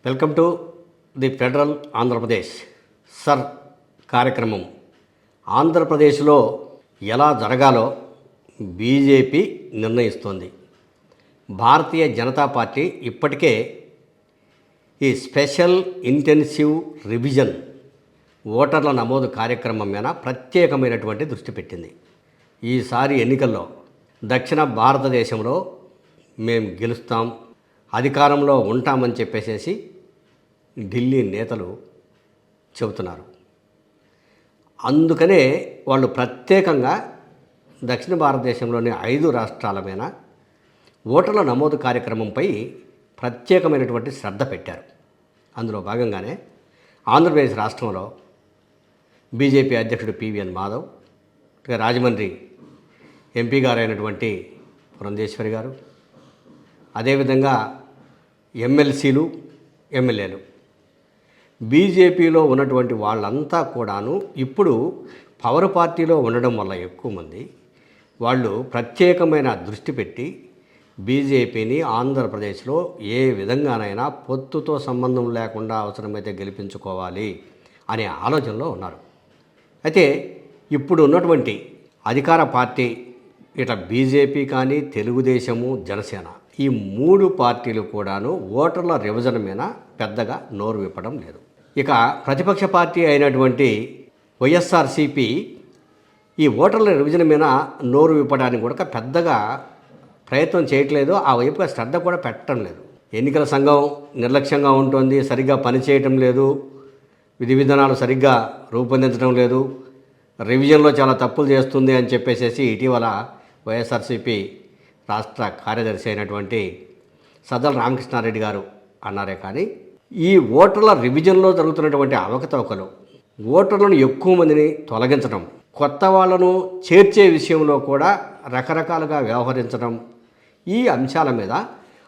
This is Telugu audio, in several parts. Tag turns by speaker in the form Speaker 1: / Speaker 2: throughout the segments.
Speaker 1: Welcome to the federal Andhra Pradesh sir కార్యక్రమం. ఆంధ్రప్రదేశ్లో ఎలా జరగాలో బీజేపీ నిర్ణయిస్తోంది. భారతీయ జనతా పార్టీ ఇప్పటికే ఈ స్పెషల్ ఇంటెన్సివ్ రివిజన్ ఓటర్ల నమోదు కార్యక్రమం మీద ప్రత్యేకమైనటువంటి దృష్టి పెట్టింది. ఈసారి ఎన్నికల్లో దక్షిణ భారతదేశంలో మేము గెలుస్తాం, అధికారంలో ఉంటామని చెప్పేసి ఢిల్లీ నేతలు చెబుతున్నారు. అందుకనే వాళ్ళు ప్రత్యేకంగా దక్షిణ భారతదేశంలోని 5 రాష్ట్రాల మీద ఓటర్ల నమోదు కార్యక్రమంపై ప్రత్యేకమైనటువంటి శ్రద్ధ పెట్టారు. అందులో భాగంగానే ఆంధ్రప్రదేశ్ రాష్ట్రంలో బీజేపీ అధ్యక్షుడు పివిఎన్ మాధవ్, రాజమండ్రి ఎంపీ గారైనటువంటి పురంధేశ్వరి గారు, అదేవిధంగా ఎమ్మెల్సీలు, ఎమ్మెల్యేలు, బీజేపీలో ఉన్నటువంటి వాళ్ళంతా కూడాను ఇప్పుడు పవర్ పార్టీలో ఉండడం వల్ల ఎక్కువ మంది వాళ్ళు ప్రత్యేకమైన దృష్టి పెట్టి బీజేపీని ఆంధ్రప్రదేశ్లో ఏ విధంగానైనా పొత్తుతో సంబంధం లేకుండా అవసరమైతే గెలిపించుకోవాలి అనే ఆలోచనలో ఉన్నారు. అయితే ఇప్పుడు ఉన్నటువంటి అధికార పార్టీ ఇట్లా బీజేపీ కానీ, తెలుగుదేశము, జనసేన, ఈ 3 పార్టీలు కూడాను ఓటర్ల రివిజన్ మీద పెద్దగా నోరు విప్పడం లేదు. ఇక ప్రతిపక్ష పార్టీ అయినటువంటి వైఎస్ఆర్సీపీ ఈ ఓటర్ల రివిజన్ మీద నోరు విప్పడానికి కూడా పెద్దగా ప్రయత్నం చేయట్లేదు, ఆ వైపుగా శ్రద్ధ కూడా పెట్టడం లేదు. ఎన్నికల సంఘం నిర్లక్ష్యంగా ఉంటుంది, సరిగ్గా పనిచేయటం లేదు, విధి విధానాలు సరిగ్గా రూపొందించడం లేదు, రివిజన్లో చాలా తప్పులు చేస్తుంది అని చెప్పేసి ఇటీవల వైఎస్ఆర్సీపీ రాష్ట్ర కార్యదర్శి అయినటువంటి సజ్జల రామకృష్ణారెడ్డి గారు అన్నారే. కానీ ఈ ఓటర్ల రివిజన్లో జరుగుతున్నటువంటి అవకతవకలు, ఓటర్లను ఎక్కువ మందిని తొలగించడం, కొత్త వాళ్లను చేర్చే విషయంలో కూడా రకరకాలుగా వ్యవహరించడం, ఈ అంశాల మీద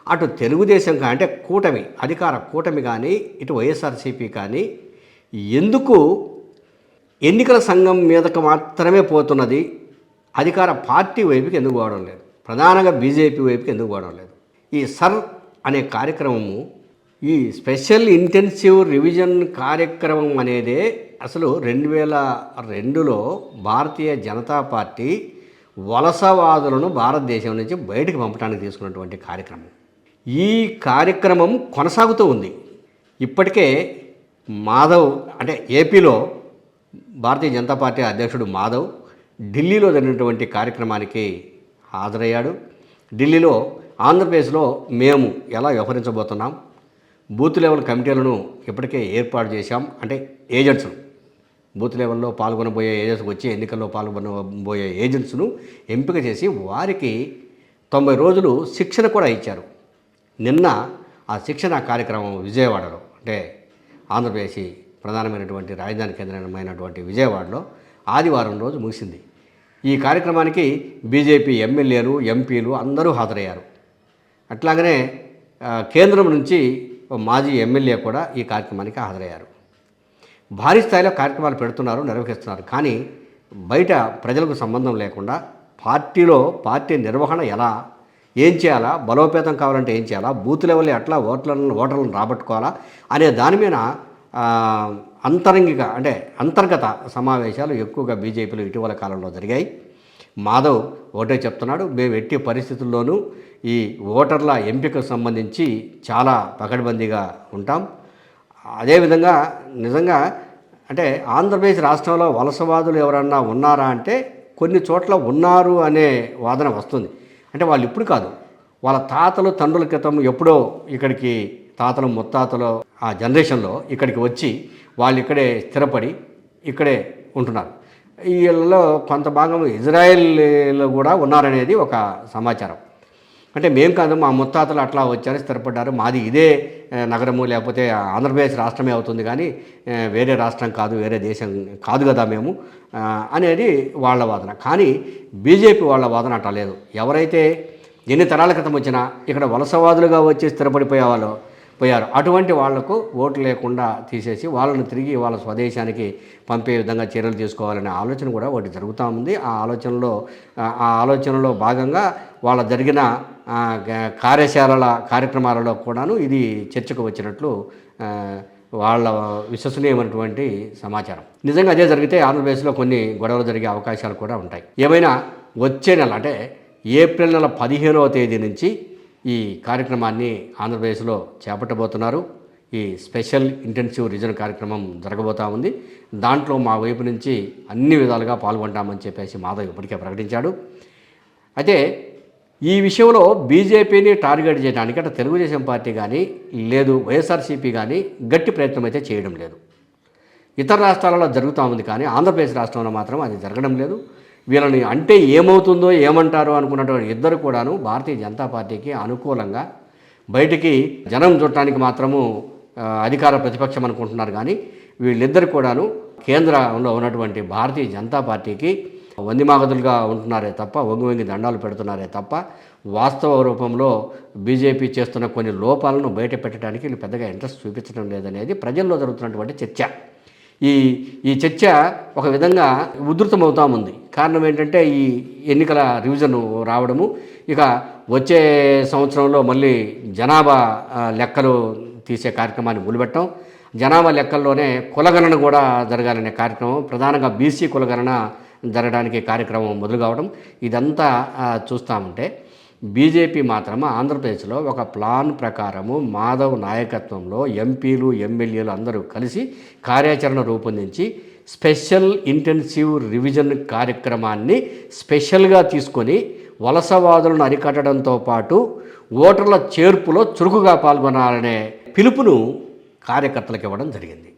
Speaker 1: అటు తెలుగుదేశం కానీ, అంటే కూటమి, అధికార కూటమి కానీ, ఇటు వైఎస్ఆర్సీపీ కానీ ఎందుకు ఎన్నికల సంఘం మీదకు మాత్రమే పోతున్నది, అధికార పార్టీ వైపుకి ఎందుకు పోవడం లేదు, ప్రధానంగా బీజేపీ వైపుకి ఎందుకు పోవడం లేదు? ఈ సర్ అనే కార్యక్రమము, ఈ స్పెషల్ ఇంటెన్సివ్ రివిజన్ కార్యక్రమం అనేదే అసలు 2002లో భారతీయ జనతా పార్టీ వలసవాదులను భారతదేశం నుంచి బయటకు పంపడానికి తీసుకున్నటువంటి కార్యక్రమం. ఈ కార్యక్రమం కొనసాగుతూ ఉంది. ఇప్పటికే మాధవ్, అంటే ఏపీలో భారతీయ జనతా పార్టీ అధ్యక్షుడు మాధవ్ ఢిల్లీలో జరిగినటువంటి కార్యక్రమానికి హాజరయ్యాడు. ఢిల్లీలో ఆంధ్రప్రదేశ్లో మేము ఎలా వ్యవహరించబోతున్నాం, బూత్ లెవెల్ కమిటీలను ఇప్పటికే ఏర్పాటు చేశాం, అంటే ఏజెంట్స్ను, బూత్ లెవెల్లో పాల్గొనబోయే ఏజెంట్స్, వచ్చి ఎన్నికల్లో పాల్గొనబోయే ఏజెంట్స్ను ఎంపిక చేసి వారికి 90 రోజులు శిక్షణ కూడా ఇచ్చారు. నిన్న ఆ శిక్షణ కార్యక్రమం విజయవాడలో, అంటే ఆంధ్రప్రదేశ్ ప్రధానమైనటువంటి రాజధాని కేంద్రమైనటువంటి విజయవాడలో ఆదివారం రోజు ముగిసింది. ఈ కార్యక్రమానికి బీజేపీ ఎమ్మెల్యేలు, ఎంపీలు అందరూ హాజరయ్యారు. అట్లాగనే కేంద్రం నుంచి మాజీ ఎమ్మెల్యే కూడా ఈ కార్యక్రమానికి హాజరయ్యారు. భారీ స్థాయిలో కార్యక్రమాలు పెడుతున్నారు, నిర్వహిస్తున్నారు. కానీ బయట ప్రజలకు సంబంధం లేకుండా పార్టీ నిర్వహణ ఎలా, ఏం చేయాలా, బలోపేతం కావాలంటే ఏం చేయాలా, బూత్ లెవెల్ ఎట్లా ఓటర్లను రాబట్టుకోవాలా అనే దాని మీద అంతర్గత సమావేశాలు ఎక్కువగా బీజేపీలో ఇటీవల కాలంలో జరిగాయి. మాధవ్ ఒకటే చెప్తున్నాడు, మేము ఎట్టి పరిస్థితుల్లోనూ ఈ ఓటర్ల ఎంపికకు సంబంధించి చాలా పకడ్బందీగా ఉంటాం. అదేవిధంగా నిజంగా అంటే ఆంధ్రప్రదేశ్ రాష్ట్రంలో వలసవాదులు ఎవరన్నా ఉన్నారా అంటే కొన్ని చోట్ల ఉన్నారు అనే వాదన వస్తుంది. అంటే వాళ్ళు ఇప్పుడు కాదు, వాళ్ళ తాతలు తండ్రుల క్రితం ఎప్పుడో ఇక్కడికి, తాతలు ముత్తాతలు ఆ జనరేషన్లో ఇక్కడికి వచ్చి వాళ్ళు ఇక్కడే స్థిరపడి ఇక్కడే ఉంటున్నారు. వీళ్ళలో కొంత భాగం ఇజ్రాయెల్లో కూడా ఉన్నారనేది ఒక సమాచారం. అంటే మేము కాదు, మా ముత్తాతలు అట్లా వచ్చారు, స్థిరపడ్డారు, మాది ఇదే నగరము, లేకపోతే ఆంధ్రప్రదేశ్ రాష్ట్రమే అవుతుంది కానీ వేరే రాష్ట్రం కాదు, వేరే దేశం కాదు కదా మేము అనేది వాళ్ళ వాదన. కానీ బీజేపీ వాళ్ళ వాదన అట్లా లేదు. ఎవరైతే ఎన్ని తరాల క్రితం వచ్చినా ఇక్కడ వలసవాదులుగా వచ్చి స్థిరపడిపోయారు, అటువంటి వాళ్లకు ఓటు లేకుండా తీసేసి వాళ్ళని తిరిగి వాళ్ళ స్వదేశానికి పంపే విధంగా చర్యలు తీసుకోవాలనే ఆలోచన కూడా ఒకటి జరుగుతూ ఉంది. ఆ ఆలోచనలో భాగంగా వాళ్ళ జరిగిన కార్యశాలల కార్యక్రమాలలో కూడాను ఇది చర్చకు వచ్చినట్లు వాళ్ళ విశ్వసనీయమైనటువంటి సమాచారం. నిజంగా అదే జరిగితే ఆంధ్రప్రదేశ్లో కొన్ని గొడవలు జరిగే అవకాశాలు కూడా ఉంటాయి. ఏమైనా వచ్చే నెల అంటే ఏప్రిల్ నెల 15వ తేదీ నుంచి ఈ కార్యక్రమాన్ని ఆంధ్రప్రదేశ్లో చేపట్టబోతున్నారు. ఈ స్పెషల్ ఇంటెన్సివ్ రివిజన్ కార్యక్రమం జరగబోతూ ఉంది. దాంట్లో మా వైపు నుంచి అన్ని విధాలుగా పాల్గొంటామని చెప్పేసి మాధవ్ ఇప్పటికే ప్రకటించాడు. అయితే ఈ విషయంలో బీజేపీని టార్గెట్ చేయడానికి అంటే తెలుగుదేశం పార్టీ కానీ లేదు వైఎస్ఆర్సీపీ కానీ గట్టి ప్రయత్నం అయితే చేయడం లేదు. ఇతర రాష్ట్రాలలో జరుగుతూ ఉంది కానీ ఆంధ్రప్రదేశ్ రాష్ట్రంలో మాత్రం అది జరగడం లేదు. వీళ్ళని అంటే ఏమవుతుందో ఏమంటారో అనుకున్నటువంటి ఇద్దరు కూడాను భారతీయ జనతా పార్టీకి అనుకూలంగా బయటికి జనం చూడటానికి మాత్రము అధికార ప్రతిపక్షం అనుకుంటున్నారు. కానీ వీళ్ళిద్దరు కూడాను కేంద్రంలో ఉన్నటువంటి భారతీయ జనతా పార్టీకి వందిమాగదులుగా ఉంటున్నారే తప్ప వంగి దండాలు పెడుతున్నారే తప్ప వాస్తవ రూపంలో బీజేపీ చేస్తున్న కొన్ని లోపాలను బయట పెట్టడానికి వీళ్ళు పెద్దగా ఇంట్రెస్ట్ చూపించడం లేదనేది ప్రజల్లో జరుగుతున్నటువంటి చర్చ. ఈ చర్చ ఒక విధంగా ఉధృతమవుతా ఉంది. కారణం ఏంటంటే ఈ ఎన్నికల రివిజన్ రావడము, ఇక వచ్చే సంవత్సరంలో మళ్ళీ జనాభా లెక్కలు తీసే కార్యక్రమాన్ని మొదలుపెట్టడం, జనాభా లెక్కల్లోనే కులగణన కూడా జరగాలనే కార్యక్రమం, ప్రధానంగా బీసీ కులగణన జరగడానికి కార్యక్రమం మొదలు కావడం, ఇదంతా చూస్తామంటే బీజేపీ మాత్రం ఆంధ్రప్రదేశ్లో ఒక ప్లాన్ ప్రకారము మాధవ్ నాయకత్వంలో ఎంపీలు ఎమ్మెల్యేలు అందరూ కలిసి కార్యాచరణ రూపొందించి స్పెషల్ ఇంటెన్సివ్ రివిజన్ కార్యక్రమాన్ని స్పెషల్గా తీసుకొని వలసవాదులను అరికట్టడంతో పాటు ఓటర్ల చేర్పులో చురుకుగా పాల్గొనాలనే పిలుపును కార్యకర్తలకు ఇవ్వడం జరిగింది.